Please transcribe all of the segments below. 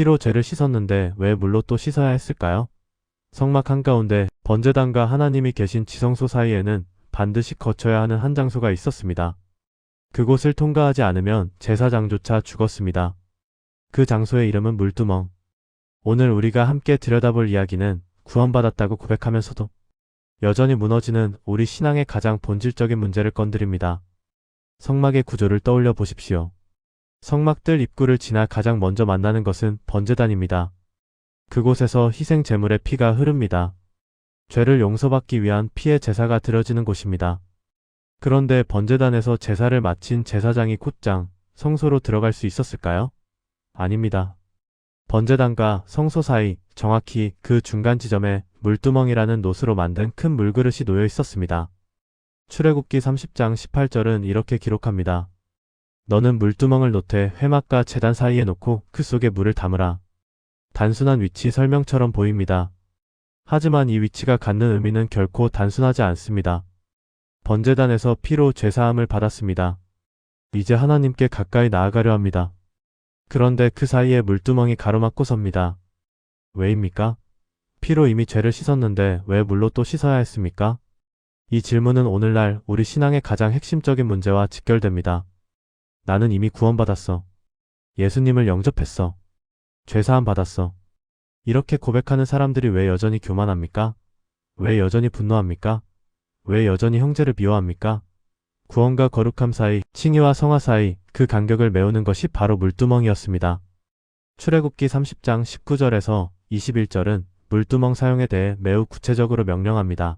피로 죄를 씻었는데 왜 물로 또 씻어야 했을까요? 성막 한가운데 번제단과 하나님이 계신 지성소 사이에는 반드시 거쳐야 하는 한 장소가 있었습니다. 그곳을 통과하지 않으면 제사장조차 죽었습니다. 그 장소의 이름은 물두멍. 오늘 우리가 함께 들여다볼 이야기는 구원받았다고 고백하면서도 여전히 무너지는 우리 신앙의 가장 본질적인 문제를 건드립니다. 성막의 구조를 떠올려 보십시오. 성막들 입구를 지나 가장 먼저 만나는 것은 번제단입니다. 그곳에서 희생 제물의 피가 흐릅니다. 죄를 용서받기 위한 피의 제사가 드려지는 곳입니다. 그런데 번제단에서 제사를 마친 제사장이 곧장 성소로 들어갈 수 있었을까요? 아닙니다. 번제단과 성소 사이, 정확히 그 중간 지점에 물두멍이라는 놋으로 만든 큰 물그릇이 놓여 있었습니다. 출애굽기 30장 18절은 이렇게 기록합니다. 너는 물두멍을 놓되 회막과 제단 사이에 놓고 그 속에 물을 담으라. 단순한 위치 설명처럼 보입니다. 하지만 이 위치가 갖는 의미는 결코 단순하지 않습니다. 번제단에서 피로 죄사함을 받았습니다. 이제 하나님께 가까이 나아가려 합니다. 그런데 그 사이에 물두멍이 가로막고 섭니다. 왜입니까? 피로 이미 죄를 씻었는데 왜 물로 또 씻어야 했습니까? 이 질문은 오늘날 우리 신앙의 가장 핵심적인 문제와 직결됩니다. 나는 이미 구원받았어. 예수님을 영접했어. 죄사함 받았어. 이렇게 고백하는 사람들이 왜 여전히 교만합니까? 왜 여전히 분노합니까? 왜 여전히 형제를 미워합니까? 구원과 거룩함 사이, 칭의와 성화 사이 그 간격을 메우는 것이 바로 물두멍이었습니다. 출애굽기 30장 19절에서 21절은 물두멍 사용에 대해 매우 구체적으로 명령합니다.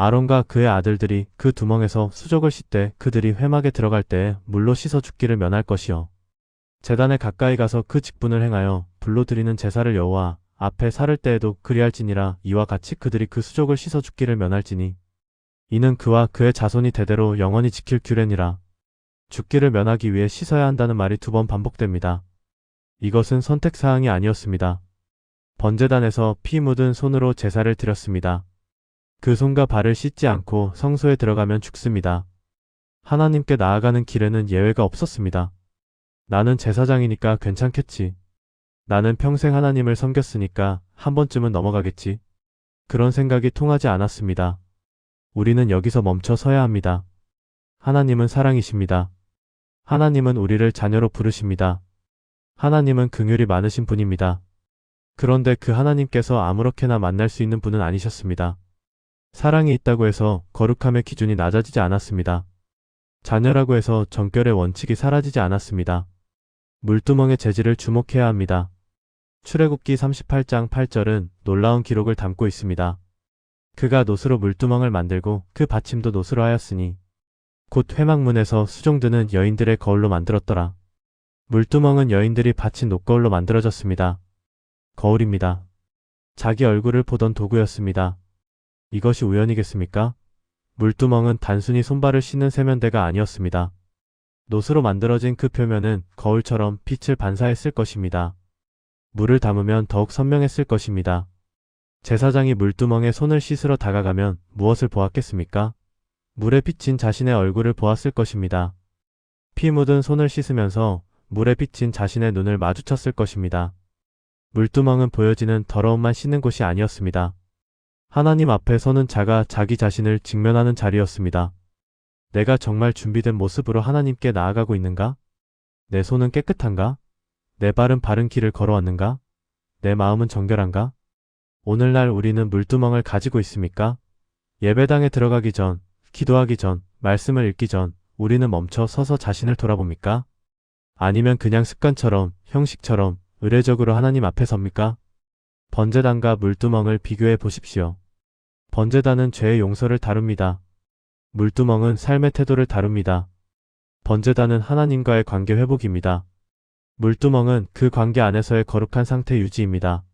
아론과 그의 아들들이 그 두멍에서 수족을 씻되 그들이 회막에 들어갈 때 물로 씻어 죽기를 면할 것이요. 제단에 가까이 가서 그 직분을 행하여 불로 드리는 제사를 여호와 앞에 살을 때에도 그리할지니라. 이와 같이 그들이 그 수족을 씻어 죽기를 면할지니 이는 그와 그의 자손이 대대로 영원히 지킬 규례니라. 죽기를 면하기 위해 씻어야 한다는 말이 2번 반복됩니다. 이것은 선택사항이 아니었습니다. 번제단에서 피 묻은 손으로 제사를 드렸습니다. 그 손과 발을 씻지 않고 성소에 들어가면 죽습니다. 하나님께 나아가는 길에는 예외가 없었습니다. 나는 제사장이니까 괜찮겠지. 나는 평생 하나님을 섬겼으니까 한 번쯤은 넘어가겠지. 그런 생각이 통하지 않았습니다. 우리는 여기서 멈춰 서야 합니다. 하나님은 사랑이십니다. 하나님은 우리를 자녀로 부르십니다. 하나님은 긍휼이 많으신 분입니다. 그런데 그 하나님께서 아무렇게나 만날 수 있는 분은 아니셨습니다. 사랑이 있다고 해서 거룩함의 기준이 낮아지지 않았습니다. 자녀라고 해서 정결의 원칙이 사라지지 않았습니다. 물두멍의 재질을 주목해야 합니다. 출애굽기 38장 8절은 놀라운 기록을 담고 있습니다. 그가 놋으로 물두멍을 만들고 그 받침도 놋으로 하였으니 곧 회막문에서 수종드는 여인들의 거울로 만들었더라. 물두멍은 여인들이 바친 놋거울로 만들어졌습니다. 거울입니다. 자기 얼굴을 보던 도구였습니다. 이것이 우연이겠습니까? 물두멍은 단순히 손발을 씻는 세면대가 아니었습니다. 놋으로 만들어진 그 표면은 거울처럼 빛을 반사했을 것입니다. 물을 담으면 더욱 선명했을 것입니다. 제사장이 물두멍에 손을 씻으러 다가가면 무엇을 보았겠습니까? 물에 비친 자신의 얼굴을 보았을 것입니다. 피 묻은 손을 씻으면서 물에 비친 자신의 눈을 마주쳤을 것입니다. 물두멍은 보여지는 더러움만 씻는 곳이 아니었습니다. 하나님 앞에 서는 자가 자기 자신을 직면하는 자리였습니다. 내가 정말 준비된 모습으로 하나님께 나아가고 있는가? 내 손은 깨끗한가? 내 발은 바른 길을 걸어왔는가? 내 마음은 정결한가? 오늘날 우리는 물두멍을 가지고 있습니까? 예배당에 들어가기 전, 기도하기 전, 말씀을 읽기 전 우리는 멈춰 서서 자신을 돌아봅니까? 아니면 그냥 습관처럼, 형식처럼 의례적으로 하나님 앞에 섭니까? 번제단과 물두멍을 비교해 보십시오. 번제단은 죄의 용서를 다룹니다. 물두멍은 삶의 태도를 다룹니다. 번제단은 하나님과의 관계 회복입니다. 물두멍은 그 관계 안에서의 거룩한 상태 유지입니다.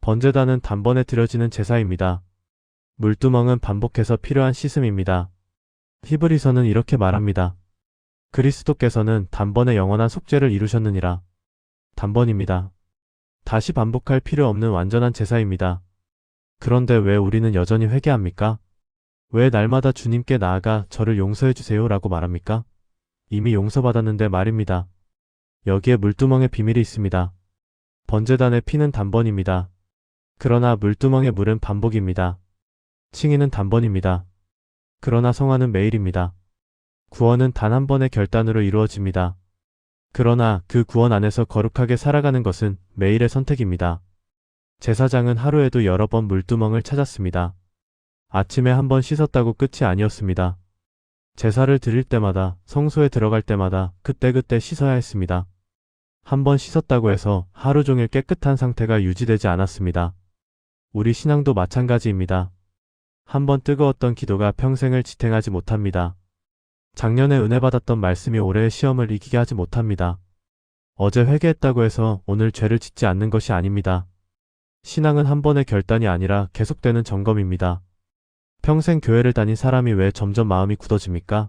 번제단은 단번에 드려지는 제사입니다. 물두멍은 반복해서 필요한 씻음입니다. 히브리서는 이렇게 말합니다. 그리스도께서는 단번에 영원한 속죄를 이루셨느니라. 단번입니다. 다시 반복할 필요 없는 완전한 제사입니다. 그런데 왜 우리는 여전히 회개합니까? 왜 날마다 주님께 나아가 저를 용서해 주세요 라고 말합니까? 이미 용서받았는데 말입니다. 여기에 물두멍의 비밀이 있습니다. 번제단의 피는 단번입니다. 그러나 물두멍의 물은 반복입니다. 칭의는 단번입니다. 그러나 성화는 매일입니다. 구원은 단 한 번의 결단으로 이루어집니다. 그러나 그 구원 안에서 거룩하게 살아가는 것은 매일의 선택입니다. 제사장은 하루에도 여러 번 물두멍을 찾았습니다. 아침에 한 번 씻었다고 끝이 아니었습니다. 제사를 드릴 때마다, 성소에 들어갈 때마다 그때그때 씻어야 했습니다. 한 번 씻었다고 해서 하루 종일 깨끗한 상태가 유지되지 않았습니다. 우리 신앙도 마찬가지입니다. 한 번 뜨거웠던 기도가 평생을 지탱하지 못합니다. 작년에 은혜 받았던 말씀이 올해의 시험을 이기게 하지 못합니다. 어제 회개했다고 해서 오늘 죄를 짓지 않는 것이 아닙니다. 신앙은 한 번의 결단이 아니라 계속되는 점검입니다. 평생 교회를 다닌 사람이 왜 점점 마음이 굳어집니까?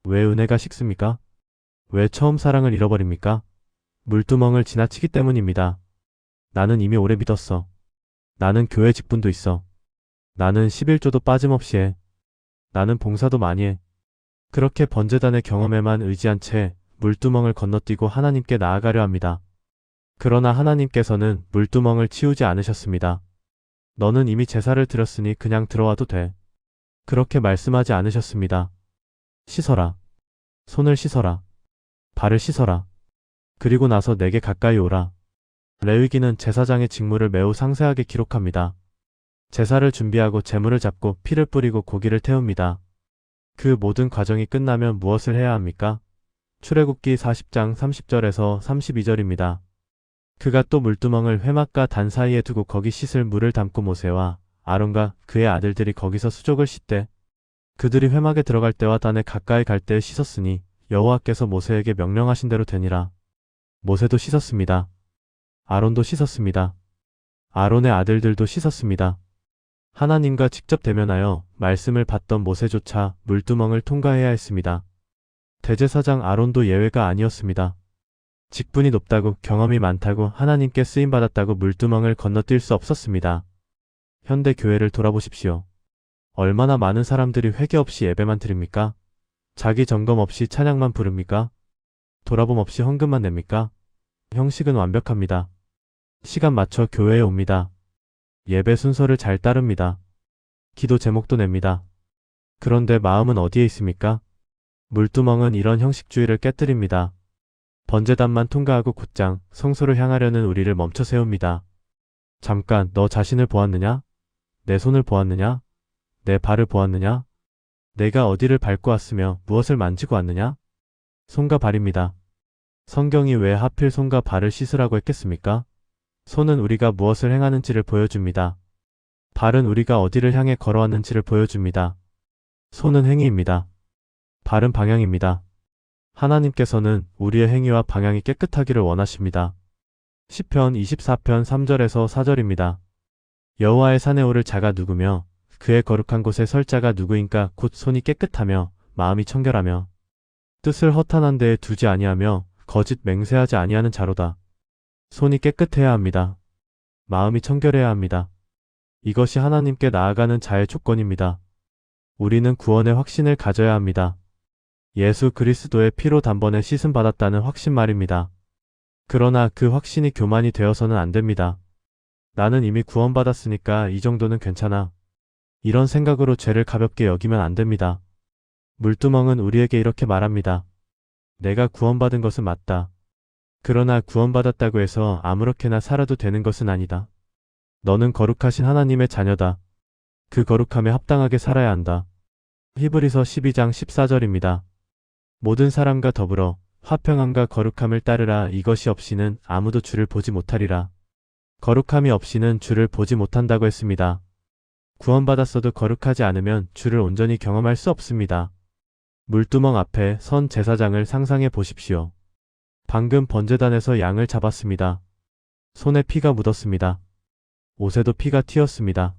왜 은혜가 식습니까? 왜 처음 사랑을 잃어버립니까? 물두멍을 지나치기 때문입니다. 나는 이미 오래 믿었어. 나는 교회 직분도 있어. 나는 11조도 빠짐없이 해. 나는 봉사도 많이 해. 그렇게 번제단의 경험에만 의지한 채 물두멍을 건너뛰고 하나님께 나아가려 합니다. 그러나 하나님께서는 물두멍을 치우지 않으셨습니다. 너는 이미 제사를 드렸으니 그냥 들어와도 돼. 그렇게 말씀하지 않으셨습니다. 씻어라. 손을 씻어라. 발을 씻어라. 그리고 나서 내게 가까이 오라. 레위기는 제사장의 직무를 매우 상세하게 기록합니다. 제사를 준비하고 제물을 잡고 피를 뿌리고 고기를 태웁니다. 그 모든 과정이 끝나면 무엇을 해야 합니까? 출애굽기 40장 30절에서 32절입니다. 그가 또 물두멍을 회막과 단 사이에 두고 거기 씻을 물을 담고 모세와 아론과 그의 아들들이 거기서 수족을 씻되 그들이 회막에 들어갈 때와 단에 가까이 갈 때에 씻었으니 여호와께서 모세에게 명령하신 대로 되니라. 모세도 씻었습니다. 아론도 씻었습니다. 아론의 아들들도 씻었습니다. 하나님과 직접 대면하여 말씀을 받던 모세조차 물두멍을 통과해야 했습니다. 대제사장 아론도 예외가 아니었습니다. 직분이 높다고 경험이 많다고 하나님께 쓰임받았다고 물두멍을 건너뛸 수 없었습니다. 현대 교회를 돌아보십시오. 얼마나 많은 사람들이 회개 없이 예배만 드립니까? 자기 점검 없이 찬양만 부릅니까? 돌아봄 없이 헌금만 냅니까? 형식은 완벽합니다. 시간 맞춰 교회에 옵니다. 예배 순서를 잘 따릅니다. 기도 제목도 냅니다. 그런데 마음은 어디에 있습니까? 물두멍은 이런 형식주의를 깨뜨립니다. 번제단만 통과하고 곧장 성소를 향하려는 우리를 멈춰 세웁니다. 잠깐, 너 자신을 보았느냐? 내 손을 보았느냐? 내 발을 보았느냐? 내가 어디를 밟고 왔으며 무엇을 만지고 왔느냐? 손과 발입니다. 성경이 왜 하필 손과 발을 씻으라고 했겠습니까? 손은 우리가 무엇을 행하는지를 보여줍니다. 발은 우리가 어디를 향해 걸어왔는지를 보여줍니다. 손은 행위입니다. 발은 방향입니다. 하나님께서는 우리의 행위와 방향이 깨끗하기를 원하십니다. 시편 24편 3절에서 4절입니다. 여호와의 산에 오를 자가 누구며 그의 거룩한 곳에 설 자가 누구인가 곧 손이 깨끗하며 마음이 청결하며 뜻을 허탄한 데에 두지 아니하며 거짓 맹세하지 아니하는 자로다. 손이 깨끗해야 합니다. 마음이 청결해야 합니다. 이것이 하나님께 나아가는 자의 조건입니다. 우리는 구원의 확신을 가져야 합니다. 예수 그리스도의 피로 단번에 씻음 받았다는 확신 말입니다. 그러나 그 확신이 교만이 되어서는 안 됩니다. 나는 이미 구원받았으니까 이 정도는 괜찮아. 이런 생각으로 죄를 가볍게 여기면 안 됩니다. 물두멍은 우리에게 이렇게 말합니다. 내가 구원받은 것은 맞다. 그러나 구원받았다고 해서 아무렇게나 살아도 되는 것은 아니다. 너는 거룩하신 하나님의 자녀다. 그 거룩함에 합당하게 살아야 한다. 히브리서 12장 14절입니다. 모든 사람과 더불어 화평함과 거룩함을 따르라. 이것이 없이는 아무도 주를 보지 못하리라. 거룩함이 없이는 주를 보지 못한다고 했습니다. 구원받았어도 거룩하지 않으면 주를 온전히 경험할 수 없습니다. 물두멍 앞에 선 제사장을 상상해 보십시오. 방금 번제단에서 양을 잡았습니다. 손에 피가 묻었습니다. 옷에도 피가 튀었습니다.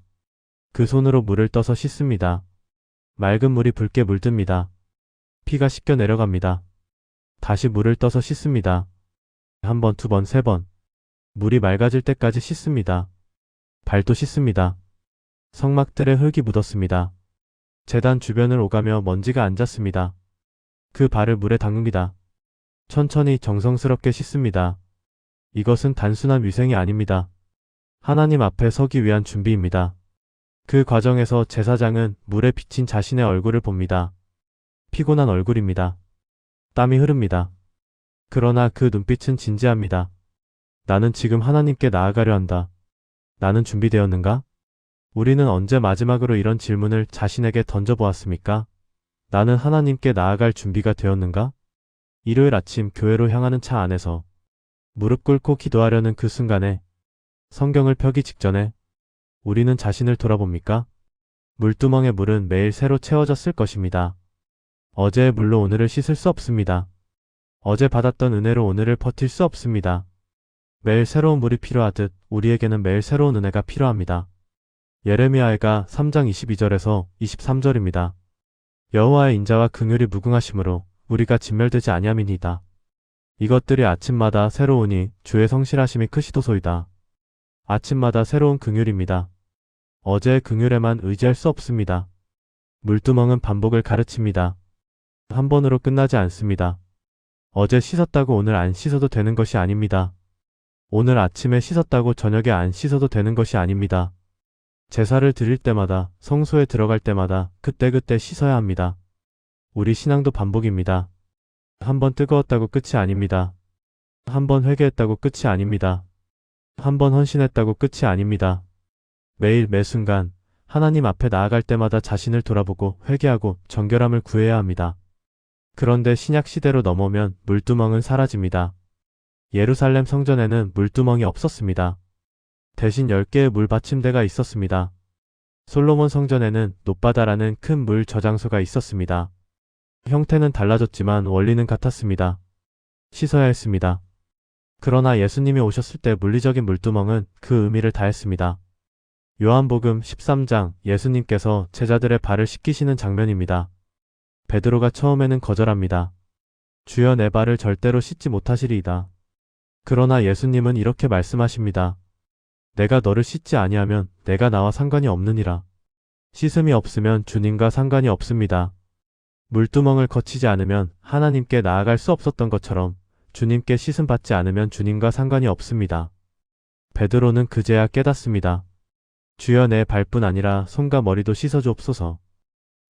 그 손으로 물을 떠서 씻습니다. 맑은 물이 붉게 물듭니다. 피가 씻겨 내려갑니다. 다시 물을 떠서 씻습니다. 한 번, 두 번, 세 번. 물이 맑아질 때까지 씻습니다. 발도 씻습니다. 성막들에 흙이 묻었습니다. 제단 주변을 오가며 먼지가 앉았습니다. 그 발을 물에 담깁니다. 천천히 정성스럽게 씻습니다. 이것은 단순한 위생이 아닙니다. 하나님 앞에 서기 위한 준비입니다. 그 과정에서 제사장은 물에 비친 자신의 얼굴을 봅니다. 피곤한 얼굴입니다. 땀이 흐릅니다. 그러나 그 눈빛은 진지합니다. 나는 지금 하나님께 나아가려 한다. 나는 준비되었는가? 우리는 언제 마지막으로 이런 질문을 자신에게 던져보았습니까? 나는 하나님께 나아갈 준비가 되었는가? 일요일 아침 교회로 향하는 차 안에서 무릎 꿇고 기도하려는 그 순간에 성경을 펴기 직전에 우리는 자신을 돌아봅니까? 물두멍의 물은 매일 새로 채워졌을 것입니다. 어제의 물로 오늘을 씻을 수 없습니다. 어제 받았던 은혜로 오늘을 버틸 수 없습니다. 매일 새로운 물이 필요하듯 우리에게는 매일 새로운 은혜가 필요합니다. 예레미야가 3장 22절에서 23절입니다. 여호와의 인자와 긍휼이 무궁하심으로 우리가 진멸되지 아니함이니이다. 이것들이 아침마다 새로우니 주의 성실하심이 크시도소이다. 아침마다 새로운 긍휼입니다. 어제의 긍휼에만 의지할 수 없습니다. 물두멍은 반복을 가르칩니다. 한 번으로 끝나지 않습니다. 어제 씻었다고 오늘 안 씻어도 되는 것이 아닙니다. 오늘 아침에 씻었다고 저녁에 안 씻어도 되는 것이 아닙니다. 제사를 드릴 때마다, 성소에 들어갈 때마다 그때그때 씻어야 합니다. 우리 신앙도 반복입니다. 한 번 뜨거웠다고 끝이 아닙니다. 한 번 회개했다고 끝이 아닙니다. 한 번 헌신했다고 끝이 아닙니다. 매일 매 순간 하나님 앞에 나아갈 때마다 자신을 돌아보고 회개하고 정결함을 구해야 합니다. 그런데 신약 시대로 넘어오면 물두멍은 사라집니다. 예루살렘 성전에는 물두멍이 없었습니다. 대신 10개의 물 받침대가 있었습니다. 솔로몬 성전에는 놋바다라는 큰 물 저장소가 있었습니다. 형태는 달라졌지만 원리는 같았습니다. 씻어야 했습니다. 그러나 예수님이 오셨을 때 물리적인 물두멍은 그 의미를 다했습니다. 요한복음 13장 예수님께서 제자들의 발을 씻기시는 장면입니다. 베드로가 처음에는 거절합니다. 주여 내 발을 절대로 씻지 못하시리이다. 그러나 예수님은 이렇게 말씀하십니다. 내가 너를 씻지 아니하면 내가 나와 상관이 없느니라. 씻음이 없으면 주님과 상관이 없습니다. 물두멍을 거치지 않으면 하나님께 나아갈 수 없었던 것처럼 주님께 씻음 받지 않으면 주님과 상관이 없습니다. 베드로는 그제야 깨닫습니다. 주여 내 발뿐 아니라 손과 머리도 씻어주옵소서.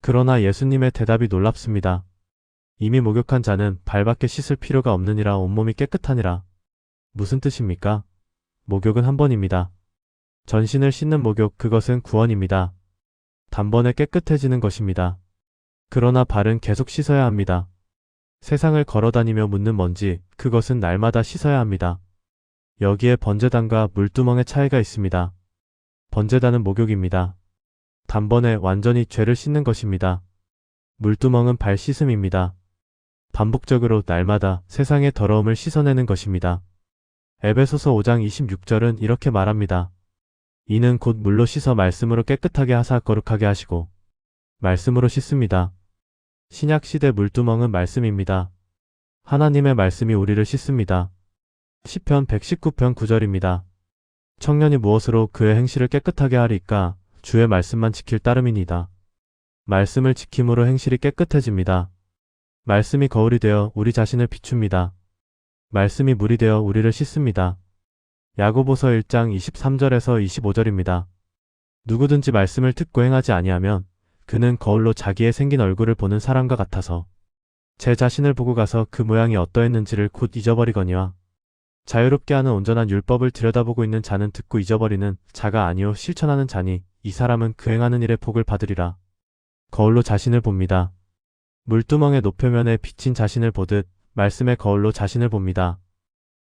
그러나 예수님의 대답이 놀랍습니다. 이미 목욕한 자는 발밖에 씻을 필요가 없느니라 온몸이 깨끗하니라. 무슨 뜻입니까? 목욕은 한 번입니다. 전신을 씻는 목욕, 그것은 구원입니다. 단번에 깨끗해지는 것입니다. 그러나 발은 계속 씻어야 합니다. 세상을 걸어다니며 묻는 먼지, 그것은 날마다 씻어야 합니다. 여기에 번제단과 물두멍의 차이가 있습니다. 번제단은 목욕입니다. 단번에 완전히 죄를 씻는 것입니다. 물두멍은 발 씻음입니다. 반복적으로 날마다 세상의 더러움을 씻어내는 것입니다. 에베소서 5장 26절은 이렇게 말합니다. 이는 곧 물로 씻어 말씀으로 깨끗하게 하사 거룩하게 하시고 말씀으로 씻습니다. 신약시대 물두멍은 말씀입니다. 하나님의 말씀이 우리를 씻습니다. 시편 119편 9절입니다. 청년이 무엇으로 그의 행실을 깨끗하게 하리까? 주의 말씀만 지킬 따름이니이다. 말씀을 지킴으로 행실이 깨끗해집니다. 말씀이 거울이 되어 우리 자신을 비춥니다. 말씀이 물이 되어 우리를 씻습니다. 야고보서 1장 23절에서 25절입니다. 누구든지 말씀을 듣고 행하지 아니하면 그는 거울로 자기의 생긴 얼굴을 보는 사람과 같아서 제 자신을 보고 가서 그 모양이 어떠했는지를 곧 잊어버리거니와 자유롭게 하는 온전한 율법을 들여다보고 있는 자는 듣고 잊어버리는 자가 아니요 실천하는 자니 이 사람은 그 행하는 일의 복을 받으리라. 거울로 자신을 봅니다. 물두멍의 노표면에 비친 자신을 보듯 말씀의 거울로 자신을 봅니다.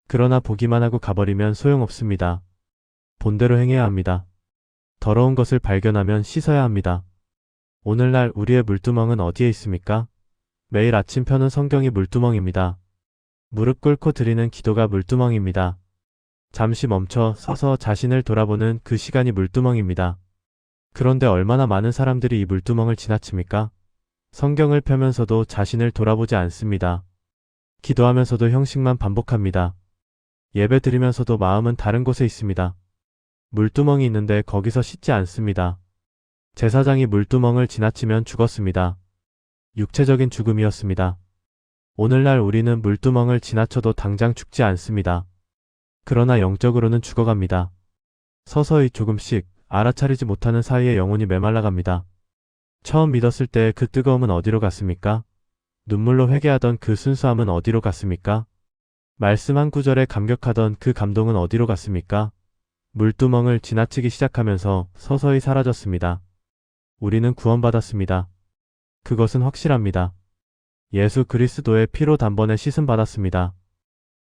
그러나 보기만 하고 가버리면 소용없습니다. 본대로 행해야 합니다. 더러운 것을 발견하면 씻어야 합니다. 오늘날 우리의 물두멍은 어디에 있습니까? 매일 아침 펴는 성경이 물두멍입니다. 무릎 꿇고 드리는 기도가 물두멍입니다. 잠시 멈춰 서서 자신을 돌아보는 그 시간이 물두멍입니다. 그런데 얼마나 많은 사람들이 이 물두멍을 지나칩니까? 성경을 펴면서도 자신을 돌아보지 않습니다. 기도하면서도 형식만 반복합니다. 예배 드리면서도 마음은 다른 곳에 있습니다. 물두멍이 있는데 거기서 씻지 않습니다. 제사장이 물두멍을 지나치면 죽었습니다. 육체적인 죽음이었습니다. 오늘날 우리는 물두멍을 지나쳐도 당장 죽지 않습니다. 그러나 영적으로는 죽어갑니다. 서서히 조금씩 알아차리지 못하는 사이에 영혼이 메말라갑니다. 처음 믿었을 때의 그 뜨거움은 어디로 갔습니까? 눈물로 회개하던 그 순수함은 어디로 갔습니까? 말씀 한 구절에 감격하던 그 감동은 어디로 갔습니까? 물두멍을 지나치기 시작하면서 서서히 사라졌습니다. 우리는 구원받았습니다. 그것은 확실합니다. 예수 그리스도의 피로 단번에 씻음받았습니다.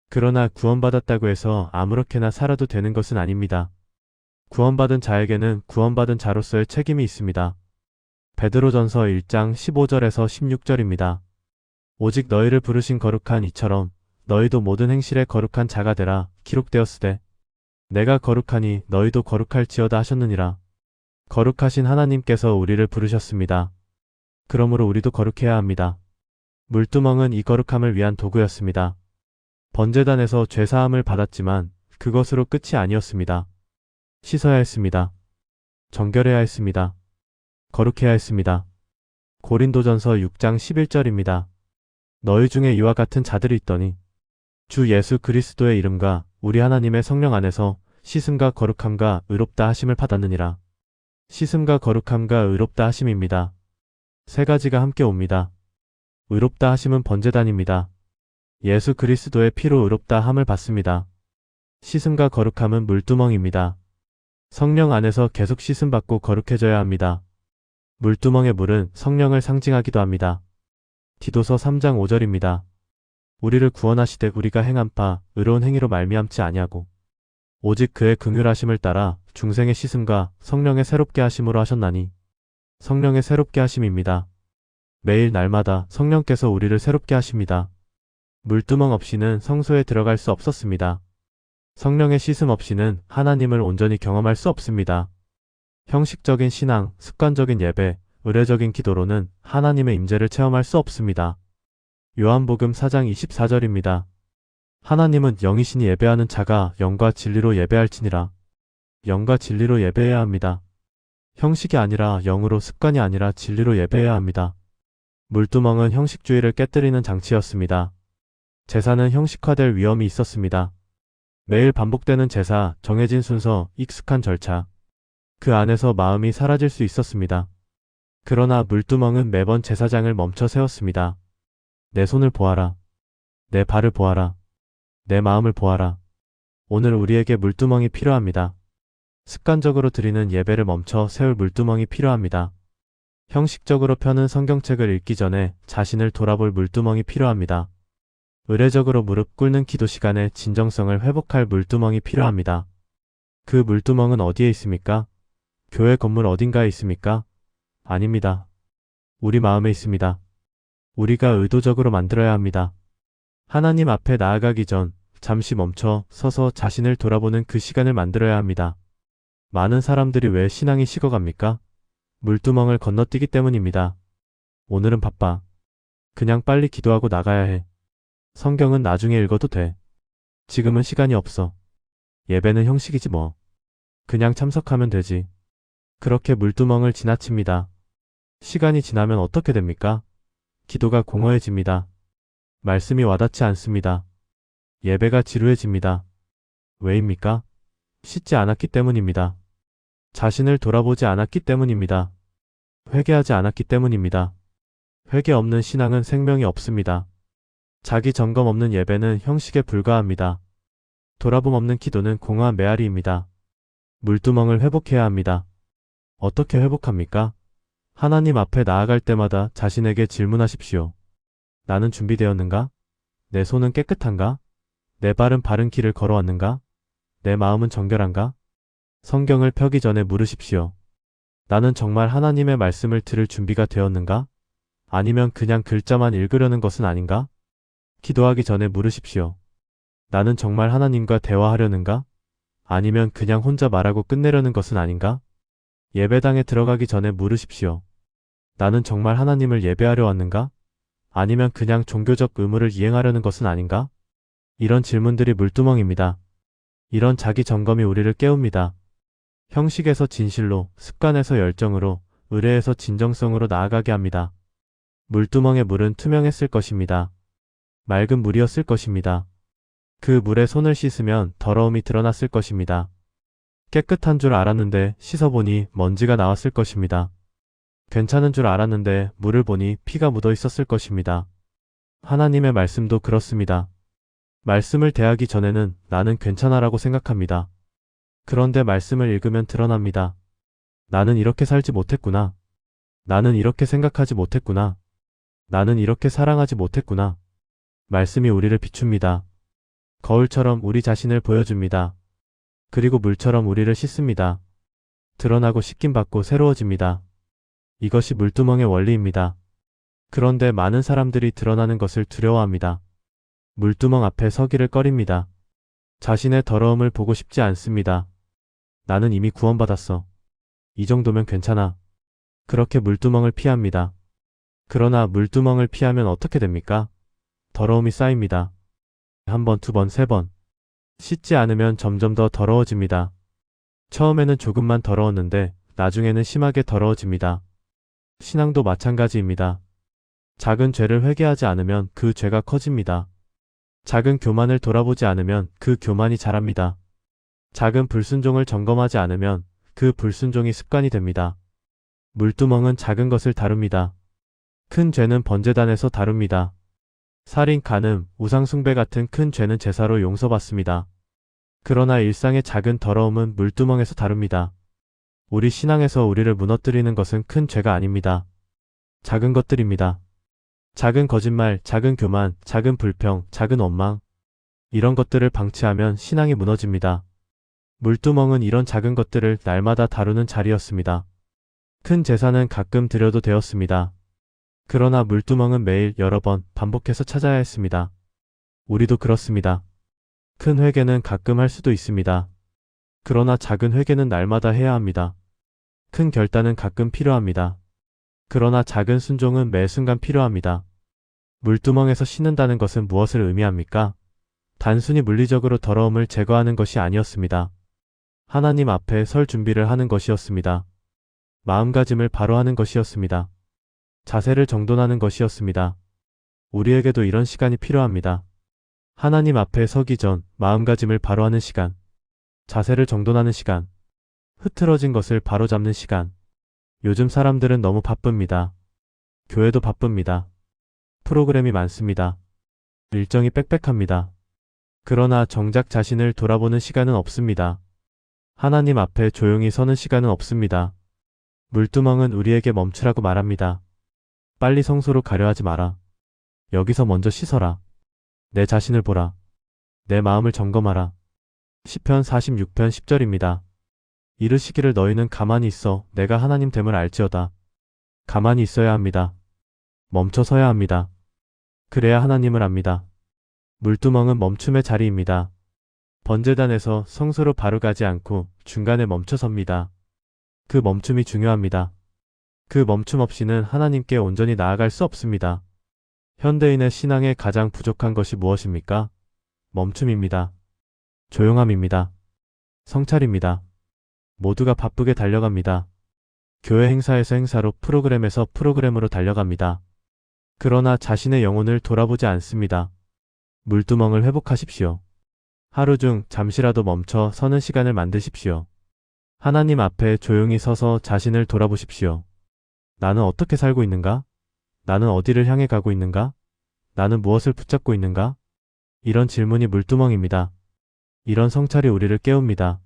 그러나 구원받았다고 해서 아무렇게나 살아도 되는 것은 아닙니다. 구원받은 자에게는 구원받은 자로서의 책임이 있습니다. 베드로전서 1장 15절에서 16절입니다. 오직 너희를 부르신 거룩한 이처럼 너희도 모든 행실에 거룩한 자가 되라 기록되었으되 내가 거룩하니 너희도 거룩할지어다 하셨느니라. 거룩하신 하나님께서 우리를 부르셨습니다. 그러므로 우리도 거룩해야 합니다. 물두멍은 이 거룩함을 위한 도구였습니다. 번제단에서 죄사함을 받았지만 그것으로 끝이 아니었습니다. 씻어야 했습니다. 정결해야 했습니다. 거룩해야 했습니다. 고린도전서 6장 11절입니다. 너희 중에 이와 같은 자들이 있더니 주 예수 그리스도의 이름과 우리 하나님의 성령 안에서 씻음과 거룩함과 의롭다 하심을 받았느니라. 씻음과 거룩함과 의롭다 하심입니다. 세 가지가 함께 옵니다. 의롭다 하심은 번제단입니다. 예수 그리스도의 피로 의롭다 함을 받습니다. 씻음과 거룩함은 물두멍입니다. 성령 안에서 계속 씻음받고 거룩해져야 합니다. 물두멍의 물은 성령을 상징하기도 합니다. 디도서 3장 5절입니다. 우리를 구원하시되 우리가 행한 바 의로운 행위로 말미암지 아니하고 오직 그의 긍휼하심을 따라 중생의 씻음과 성령의 새롭게 하심으로 하셨나니 성령의 새롭게 하심입니다. 매일 날마다 성령께서 우리를 새롭게 하십니다. 물두멍 없이는 성소에 들어갈 수 없었습니다. 성령의 씻음 없이는 하나님을 온전히 경험할 수 없습니다. 형식적인 신앙, 습관적인 예배, 의례적인 기도로는 하나님의 임재를 체험할 수 없습니다. 요한복음 4장 24절입니다. 하나님은 영이시니 예배하는 자가 영과 진리로 예배할지니라. 영과 진리로 예배해야 합니다. 형식이 아니라 영으로, 습관이 아니라 진리로 예배해야 합니다. 물두멍은 형식주의를 깨뜨리는 장치였습니다. 제사는 형식화될 위험이 있었습니다. 매일 반복되는 제사, 정해진 순서, 익숙한 절차. 그 안에서 마음이 사라질 수 있었습니다. 그러나 물두멍은 매번 제사장을 멈춰 세웠습니다. 내 손을 보아라. 내 발을 보아라. 내 마음을 보아라. 오늘 우리에게 물두멍이 필요합니다. 습관적으로 드리는 예배를 멈춰 세울 물두멍이 필요합니다. 형식적으로 펴는 성경책을 읽기 전에 자신을 돌아볼 물두멍이 필요합니다. 의례적으로 무릎 꿇는 기도 시간에 진정성을 회복할 물두멍이 필요합니다. 그 물두멍은 어디에 있습니까? 교회 건물 어딘가에 있습니까? 아닙니다. 우리 마음에 있습니다. 우리가 의도적으로 만들어야 합니다. 하나님 앞에 나아가기 전 잠시 멈춰 서서 자신을 돌아보는 그 시간을 만들어야 합니다. 많은 사람들이 왜 신앙이 식어갑니까? 물두멍을 건너뛰기 때문입니다. 오늘은 바빠. 그냥 빨리 기도하고 나가야 해. 성경은 나중에 읽어도 돼. 지금은 시간이 없어. 예배는 형식이지 뭐. 그냥 참석하면 되지. 그렇게 물두멍을 지나칩니다. 시간이 지나면 어떻게 됩니까? 기도가 공허해집니다. 말씀이 와닿지 않습니다. 예배가 지루해집니다. 왜입니까? 씻지 않았기 때문입니다. 자신을 돌아보지 않았기 때문입니다. 회개하지 않았기 때문입니다. 회개 없는 신앙은 생명이 없습니다. 자기 점검 없는 예배는 형식에 불과합니다. 돌아봄 없는 기도는 공허한 메아리입니다. 물두멍을 회복해야 합니다. 어떻게 회복합니까? 하나님 앞에 나아갈 때마다 자신에게 질문하십시오. 나는 준비되었는가? 내 손은 깨끗한가? 내 발은 바른 길을 걸어왔는가? 내 마음은 정결한가? 성경을 펴기 전에 물으십시오. 나는 정말 하나님의 말씀을 들을 준비가 되었는가? 아니면 그냥 글자만 읽으려는 것은 아닌가? 기도하기 전에 물으십시오. 나는 정말 하나님과 대화하려는가? 아니면 그냥 혼자 말하고 끝내려는 것은 아닌가? 예배당에 들어가기 전에 물으십시오. 나는 정말 하나님을 예배하려 왔는가? 아니면 그냥 종교적 의무를 이행하려는 것은 아닌가? 이런 질문들이 물두멍입니다. 이런 자기 점검이 우리를 깨웁니다. 형식에서 진실로, 습관에서 열정으로, 의례에서 진정성으로 나아가게 합니다. 물두멍의 물은 투명했을 것입니다. 맑은 물이었을 것입니다. 그 물에 손을 씻으면 더러움이 드러났을 것입니다. 깨끗한 줄 알았는데 씻어보니 먼지가 나왔을 것입니다. 괜찮은 줄 알았는데 물을 보니 피가 묻어 있었을 것입니다. 하나님의 말씀도 그렇습니다. 말씀을 대하기 전에는 나는 괜찮아라고 생각합니다. 그런데 말씀을 읽으면 드러납니다. 나는 이렇게 살지 못했구나. 나는 이렇게 생각하지 못했구나. 나는 이렇게 사랑하지 못했구나. 말씀이 우리를 비춥니다. 거울처럼 우리 자신을 보여줍니다. 그리고 물처럼 우리를 씻습니다. 드러나고 씻김 받고 새로워집니다. 이것이 물두멍의 원리입니다. 그런데 많은 사람들이 드러나는 것을 두려워합니다. 물두멍 앞에 서기를 꺼립니다. 자신의 더러움을 보고 싶지 않습니다. 나는 이미 구원받았어. 이 정도면 괜찮아. 그렇게 물두멍을 피합니다. 그러나 물두멍을 피하면 어떻게 됩니까? 더러움이 쌓입니다. 한 번, 두 번, 세 번. 씻지 않으면 점점 더 더러워집니다. 처음에는 조금만 더러웠는데 나중에는 심하게 더러워집니다. 신앙도 마찬가지입니다. 작은 죄를 회개하지 않으면 그 죄가 커집니다. 작은 교만을 돌아보지 않으면 그 교만이 자랍니다. 작은 불순종을 점검하지 않으면 그 불순종이 습관이 됩니다. 물두멍은 작은 것을 다룹니다. 큰 죄는 번제단에서 다룹니다. 살인, 간음, 우상숭배 같은 큰 죄는 제사로 용서받습니다. 그러나 일상의 작은 더러움은 물두멍에서 다룹니다. 우리 신앙에서 우리를 무너뜨리는 것은 큰 죄가 아닙니다. 작은 것들입니다. 작은 거짓말, 작은 교만, 작은 불평, 작은 원망. 이런 것들을 방치하면 신앙이 무너집니다. 물두멍은 이런 작은 것들을 날마다 다루는 자리였습니다. 큰 제사는 가끔 드려도 되었습니다. 그러나 물두멍은 매일 여러 번 반복해서 찾아야 했습니다. 우리도 그렇습니다. 큰 회개는 가끔 할 수도 있습니다. 그러나 작은 회개는 날마다 해야 합니다. 큰 결단은 가끔 필요합니다. 그러나 작은 순종은 매 순간 필요합니다. 물두멍에서 씻는다는 것은 무엇을 의미합니까? 단순히 물리적으로 더러움을 제거하는 것이 아니었습니다. 하나님 앞에 설 준비를 하는 것이었습니다. 마음가짐을 바로 하는 것이었습니다. 자세를 정돈하는 것이었습니다. 우리에게도 이런 시간이 필요합니다. 하나님 앞에 서기 전 마음가짐을 바로 하는 시간, 자세를 정돈하는 시간, 흐트러진 것을 바로잡는 시간. 요즘 사람들은 너무 바쁩니다. 교회도 바쁩니다. 프로그램이 많습니다. 일정이 빽빽합니다. 그러나 정작 자신을 돌아보는 시간은 없습니다. 하나님 앞에 조용히 서는 시간은 없습니다. 물두멍은 우리에게 멈추라고 말합니다. 빨리 성소로 가려 하지 마라. 여기서 먼저 씻어라. 내 자신을 보라. 내 마음을 점검하라. 시편 46편 10절입니다. 이르시기를 너희는 가만히 있어 내가 하나님 됨을 알지어다. 가만히 있어야 합니다. 멈춰 서야 합니다. 그래야 하나님을 압니다. 물두멍은 멈춤의 자리입니다. 번제단에서 성소로 바로 가지 않고 중간에 멈춰 섭니다. 그 멈춤이 중요합니다. 그 멈춤 없이는 하나님께 온전히 나아갈 수 없습니다. 현대인의 신앙에 가장 부족한 것이 무엇입니까? 멈춤입니다. 조용함입니다. 성찰입니다. 모두가 바쁘게 달려갑니다. 교회 행사에서 행사로, 프로그램에서 프로그램으로 달려갑니다. 그러나 자신의 영혼을 돌아보지 않습니다. 물두멍을 회복하십시오. 하루 중 잠시라도 멈춰 서는 시간을 만드십시오. 하나님 앞에 조용히 서서 자신을 돌아보십시오. 나는 어떻게 살고 있는가? 나는 어디를 향해 가고 있는가? 나는 무엇을 붙잡고 있는가? 이런 질문이 물두멍입니다. 이런 성찰이 우리를 깨웁니다.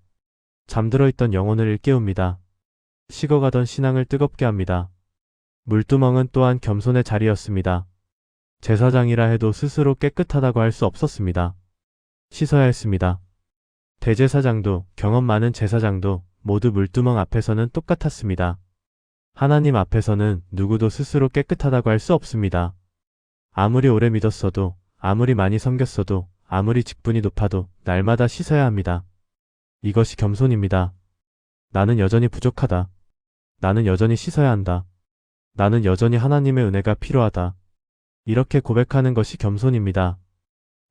잠들어 있던 영혼을 일깨웁니다. 식어가던 신앙을 뜨겁게 합니다. 물두멍은 또한 겸손의 자리였습니다. 제사장이라 해도 스스로 깨끗하다고 할 수 없었습니다. 씻어야 했습니다. 대제사장도 경험 많은 제사장도 모두 물두멍 앞에서는 똑같았습니다. 하나님 앞에서는 누구도 스스로 깨끗하다고 할 수 없습니다. 아무리 오래 믿었어도, 아무리 많이 섬겼어도, 아무리 직분이 높아도 날마다 씻어야 합니다. 이것이 겸손입니다. 나는 여전히 부족하다. 나는 여전히 씻어야 한다. 나는 여전히 하나님의 은혜가 필요하다. 이렇게 고백하는 것이 겸손입니다.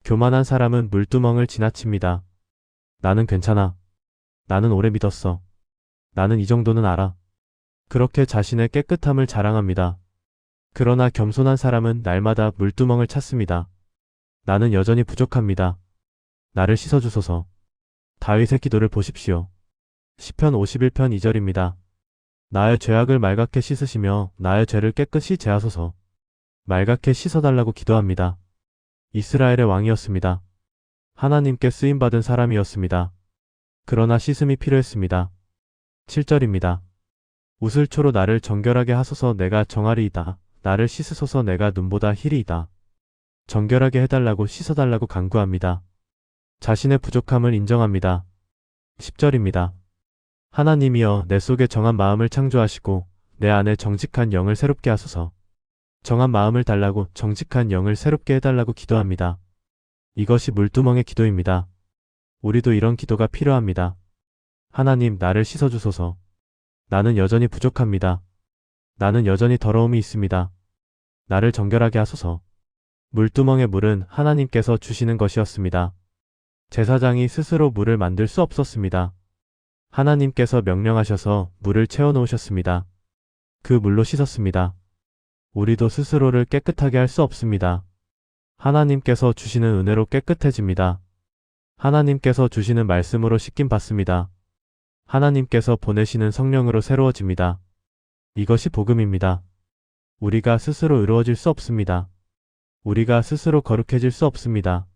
교만한 사람은 물두멍을 지나칩니다. 나는 괜찮아. 나는 오래 믿었어. 나는 이 정도는 알아. 그렇게 자신의 깨끗함을 자랑합니다. 그러나 겸손한 사람은 날마다 물두멍을 찾습니다. 나는 여전히 부족합니다. 나를 씻어주소서. 다윗의 기도를 보십시오. 시편 51편 2절입니다. 나의 죄악을 말갛게 씻으시며 나의 죄를 깨끗이 제하소서. 말갛게 씻어달라고 기도합니다. 이스라엘의 왕이었습니다. 하나님께 쓰임받은 사람이었습니다. 그러나 씻음이 필요했습니다. 7절입니다. 우슬초로 나를 정결하게 하소서. 내가 정하리이다. 나를 씻으소서. 내가 눈보다 희리이다. 정결하게 해달라고 씻어달라고 간구합니다. 자신의 부족함을 인정합니다. 10절입니다. 하나님이여 내 속에 정한 마음을 창조하시고 내 안에 정직한 영을 새롭게 하소서. 정한 마음을 달라고 정직한 영을 새롭게 해달라고 기도합니다. 이것이 물두멍의 기도입니다. 우리도 이런 기도가 필요합니다. 하나님 나를 씻어주소서. 나는 여전히 부족합니다. 나는 여전히 더러움이 있습니다. 나를 정결하게 하소서. 물두멍의 물은 하나님께서 주시는 것이었습니다. 제사장이 스스로 물을 만들 수 없었습니다. 하나님께서 명령하셔서 물을 채워놓으셨습니다. 그 물로 씻었습니다. 우리도 스스로를 깨끗하게 할 수 없습니다. 하나님께서 주시는 은혜로 깨끗해집니다. 하나님께서 주시는 말씀으로 씻김 받습니다. 하나님께서 보내시는 성령으로 새로워집니다. 이것이 복음입니다. 우리가 스스로 의로워질 수 없습니다. 우리가 스스로 거룩해질 수 없습니다.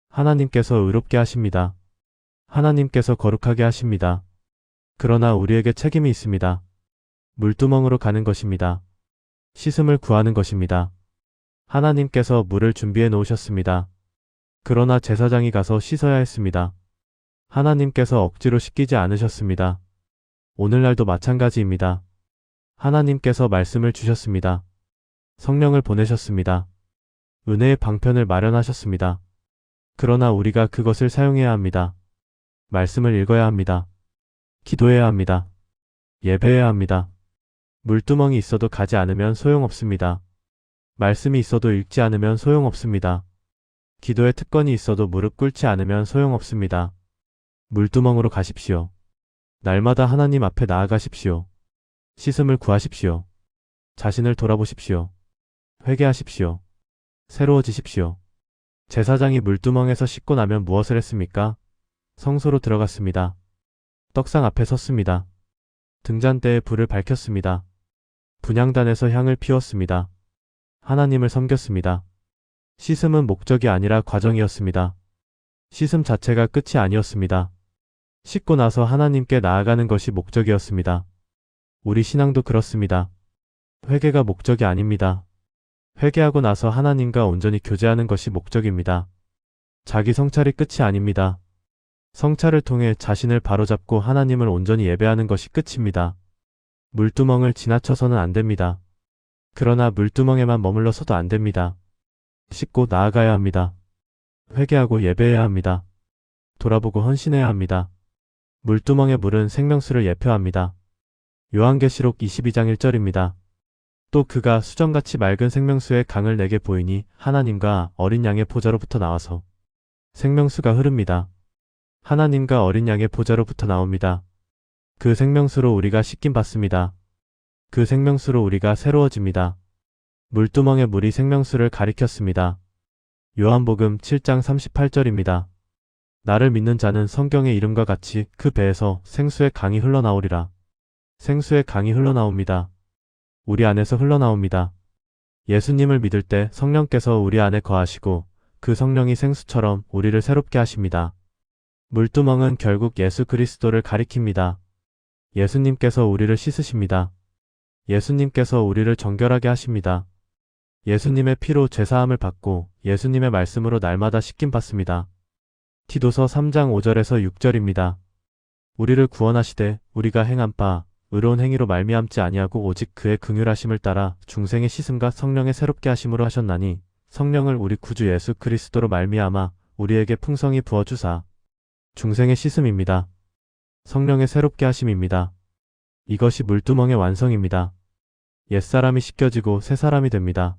하나님께서 의롭게 하십니다. 하나님께서 거룩하게 하십니다. 그러나 우리에게 책임이 있습니다. 물두멍으로 가는 것입니다. 씻음을 구하는 것입니다. 하나님께서 물을 준비해 놓으셨습니다. 그러나 제사장이 가서 씻어야 했습니다. 하나님께서 억지로 씻기지 않으셨습니다. 오늘날도 마찬가지입니다. 하나님께서 말씀을 주셨습니다. 성령을 보내셨습니다. 은혜의 방편을 마련하셨습니다. 그러나 우리가 그것을 사용해야 합니다. 말씀을 읽어야 합니다. 기도해야 합니다. 예배해야 합니다. 물두멍이 있어도 가지 않으면 소용없습니다. 말씀이 있어도 읽지 않으면 소용없습니다. 기도의 특권이 있어도 무릎 꿇지 않으면 소용없습니다. 물두멍으로 가십시오. 날마다 하나님 앞에 나아가십시오. 씻음을 구하십시오. 자신을 돌아보십시오. 회개하십시오. 새로워지십시오. 제사장이 물두멍에서 씻고 나면 무엇을 했습니까? 성소로 들어갔습니다. 떡상 앞에 섰습니다. 등잔대에 불을 밝혔습니다. 분향단에서 향을 피웠습니다. 하나님을 섬겼습니다. 씻음은 목적이 아니라 과정이었습니다. 씻음 자체가 끝이 아니었습니다. 씻고 나서 하나님께 나아가는 것이 목적이었습니다. 우리 신앙도 그렇습니다. 회개가 목적이 아닙니다. 회개하고 나서 하나님과 온전히 교제하는 것이 목적입니다. 자기 성찰이 끝이 아닙니다. 성찰을 통해 자신을 바로잡고 하나님을 온전히 예배하는 것이 끝입니다. 물두멍을 지나쳐서는 안 됩니다. 그러나 물두멍에만 머물러서도 안 됩니다. 씻고 나아가야 합니다. 회개하고 예배해야 합니다. 돌아보고 헌신해야 합니다. 물두멍의 물은 생명수를 예표합니다. 요한계시록 22장 1절입니다. 또 그가 수정같이 맑은 생명수의 강을 내게 보이니 하나님과 어린 양의 보좌로부터 나와서 생명수가 흐릅니다. 하나님과 어린 양의 보좌로부터 나옵니다. 그 생명수로 우리가 씻김 받습니다. 그 생명수로 우리가 새로워집니다. 물두멍의 물이 생명수를 가리켰습니다. 요한복음 7장 38절입니다. 나를 믿는 자는 성경의 이름과 같이 그 배에서 생수의 강이 흘러나오리라. 생수의 강이 흘러나옵니다. 우리 안에서 흘러나옵니다. 예수님을 믿을 때 성령께서 우리 안에 거하시고 그 성령이 생수처럼 우리를 새롭게 하십니다. 물두멍은 결국 예수 그리스도를 가리킵니다. 예수님께서 우리를 씻으십니다. 예수님께서 우리를 정결하게 하십니다. 예수님의 피로 죄사함을 받고 예수님의 말씀으로 날마다 씻김 받습니다. 디도서 3장 5절에서 6절입니다. 우리를 구원하시되 우리가 행한 바 의로운 행위로 말미암지 아니하고 오직 그의 긍휼하심을 따라 중생의 씻음과 성령의 새롭게 하심으로 하셨나니 성령을 우리 구주 예수 그리스도로 말미암아 우리에게 풍성히 부어주사 중생의 씻음입니다. 성령의 새롭게 하심입니다. 이것이 물두멍의 완성입니다. 옛사람이 씻겨지고 새 사람이 됩니다.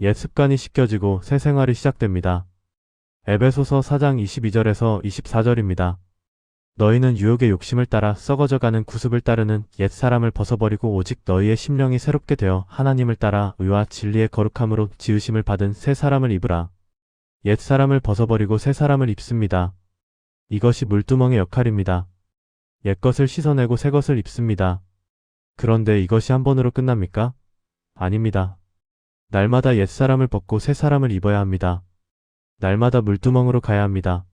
옛 습관이 씻겨지고 새 생활이 시작됩니다. 에베소서 4장 22절에서 24절입니다. 너희는 유혹의 욕심을 따라 썩어져가는 구습을 따르는 옛 사람을 벗어버리고 오직 너희의 심령이 새롭게 되어 하나님을 따라 의와 진리의 거룩함으로 지으심을 받은 새 사람을 입으라. 옛 사람을 벗어버리고 새 사람을 입습니다. 이것이 물두멍의 역할입니다. 옛 것을 씻어내고 새 것을 입습니다. 그런데 이것이 한 번으로 끝납니까? 아닙니다. 날마다 옛 사람을 벗고 새 사람을 입어야 합니다. 날마다 물두멍으로 가야 합니다.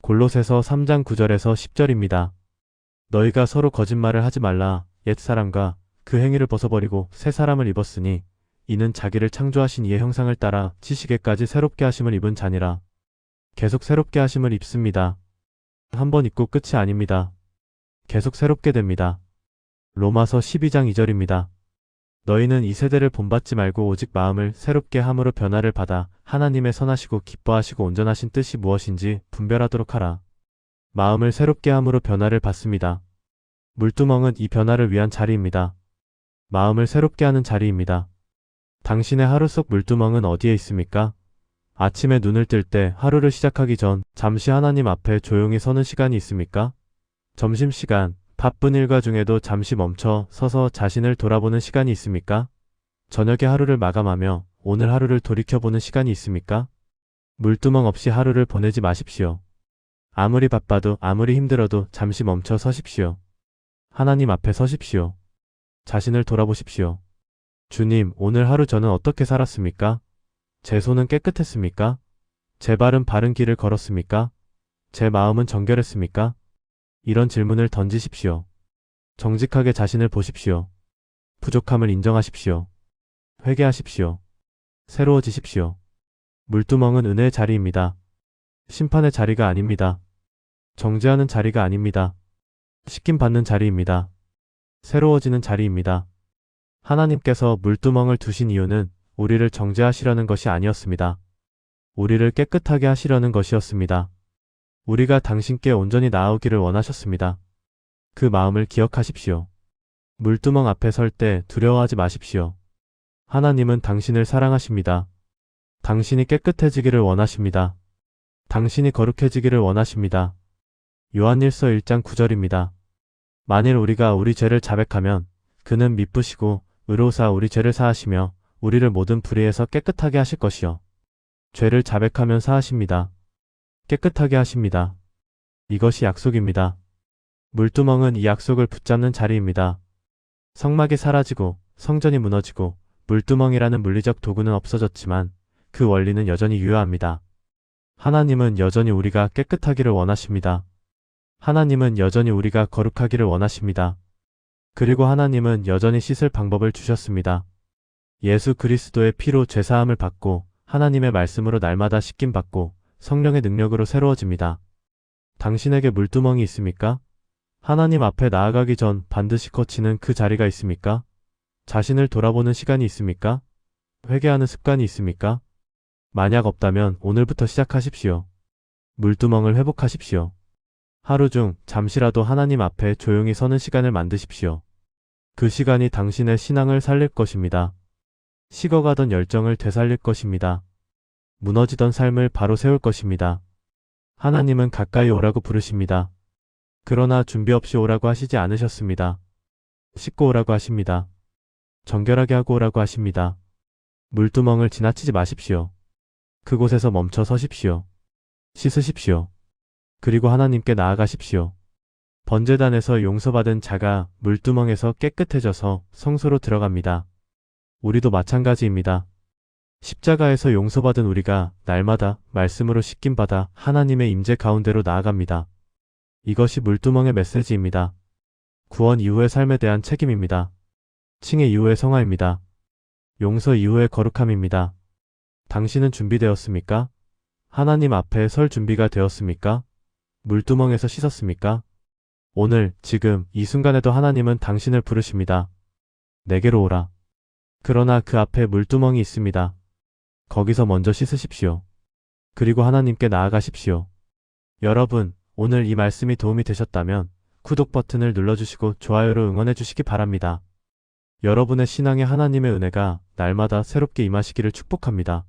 골로새서 3장 9절에서 10절입니다. 너희가 서로 거짓말을 하지 말라. 옛 사람과 그 행위를 벗어버리고 새 사람을 입었으니 이는 자기를 창조하신 이의 형상을 따라 지식에까지 새롭게 하심을 입은 자니라. 계속 새롭게 하심을 입습니다. 한 번 입고 끝이 아닙니다. 계속 새롭게 됩니다. 로마서 12장 2절입니다. 너희는 이 세대를 본받지 말고 오직 마음을 새롭게 함으로 변화를 받아 하나님의 선하시고 기뻐하시고 온전하신 뜻이 무엇인지 분별하도록 하라. 마음을 새롭게 함으로 변화를 받습니다. 물두멍은 이 변화를 위한 자리입니다. 마음을 새롭게 하는 자리입니다. 당신의 하루 속 물두멍은 어디에 있습니까? 아침에 눈을 뜰 때 하루를 시작하기 전 잠시 하나님 앞에 조용히 서는 시간이 있습니까? 점심시간, 바쁜 일과 중에도 잠시 멈춰 서서 자신을 돌아보는 시간이 있습니까? 저녁에 하루를 마감하며 오늘 하루를 돌이켜보는 시간이 있습니까? 물두멍 없이 하루를 보내지 마십시오. 아무리 바빠도 아무리 힘들어도 잠시 멈춰 서십시오. 하나님 앞에 서십시오. 자신을 돌아보십시오. 주님, 오늘 하루 저는 어떻게 살았습니까? 제 손은 깨끗했습니까? 제 발은 바른 길을 걸었습니까? 제 마음은 정결했습니까? 이런 질문을 던지십시오. 정직하게 자신을 보십시오. 부족함을 인정하십시오. 회개하십시오. 새로워지십시오. 물두멍은 은혜의 자리입니다. 심판의 자리가 아닙니다. 정죄하는 자리가 아닙니다. 씻김받는 자리입니다. 새로워지는 자리입니다. 하나님께서 물두멍을 두신 이유는 우리를 정죄하시려는 것이 아니었습니다. 우리를 깨끗하게 하시려는 것이었습니다. 우리가 당신께 온전히 나아오기를 원하셨습니다. 그 마음을 기억하십시오. 물두멍 앞에 설 때 두려워하지 마십시오. 하나님은 당신을 사랑하십니다. 당신이 깨끗해지기를 원하십니다. 당신이 거룩해지기를 원하십니다. 요한일서 1장 9절입니다. 만일 우리가 우리 죄를 자백하면 그는 미쁘시고 의로우사 우리 죄를 사하시며 우리를 모든 불의에서 깨끗하게 하실 것이요. 죄를 자백하면 사하십니다. 깨끗하게 하십니다. 이것이 약속입니다. 물두멍은 이 약속을 붙잡는 자리입니다. 성막이 사라지고 성전이 무너지고 물두멍이라는 물리적 도구는 없어졌지만 그 원리는 여전히 유효합니다. 하나님은 여전히 우리가 깨끗하기를 원하십니다. 하나님은 여전히 우리가 거룩하기를 원하십니다. 그리고 하나님은 여전히 씻을 방법을 주셨습니다. 예수 그리스도의 피로 죄사함을 받고 하나님의 말씀으로 날마다 씻김받고 성령의 능력으로 새로워집니다. 당신에게 물두멍이 있습니까? 하나님 앞에 나아가기 전 반드시 거치는 그 자리가 있습니까? 자신을 돌아보는 시간이 있습니까? 회개하는 습관이 있습니까? 만약 없다면 오늘부터 시작하십시오. 물두멍을 회복하십시오. 하루 중 잠시라도 하나님 앞에 조용히 서는 시간을 만드십시오. 그 시간이 당신의 신앙을 살릴 것입니다. 식어가던 열정을 되살릴 것입니다. 무너지던 삶을 바로 세울 것입니다. 하나님은 가까이 오라고 부르십니다. 그러나 준비 없이 오라고 하시지 않으셨습니다. 씻고 오라고 하십니다. 정결하게 하고 오라고 하십니다. 물두멍을 지나치지 마십시오. 그곳에서 멈춰 서십시오. 씻으십시오. 그리고 하나님께 나아가십시오. 번제단에서 용서받은 자가 물두멍에서 깨끗해져서 성소로 들어갑니다. 우리도 마찬가지입니다. 십자가에서 용서받은 우리가 날마다 말씀으로 씻김받아 하나님의 임재 가운데로 나아갑니다. 이것이 물두멍의 메시지입니다. 구원 이후의 삶에 대한 책임입니다. 칭의 이후의 성화입니다. 용서 이후의 거룩함입니다. 당신은 준비되었습니까? 하나님 앞에 설 준비가 되었습니까? 물두멍에서 씻었습니까? 오늘, 지금, 이 순간에도 하나님은 당신을 부르십니다. 내게로 오라. 그러나 그 앞에 물두멍이 있습니다. 거기서 먼저 씻으십시오. 그리고 하나님께 나아가십시오. 여러분, 오늘 이 말씀이 도움이 되셨다면 구독 버튼을 눌러주시고 좋아요로 응원해 주시기 바랍니다. 여러분의 신앙에 하나님의 은혜가 날마다 새롭게 임하시기를 축복합니다.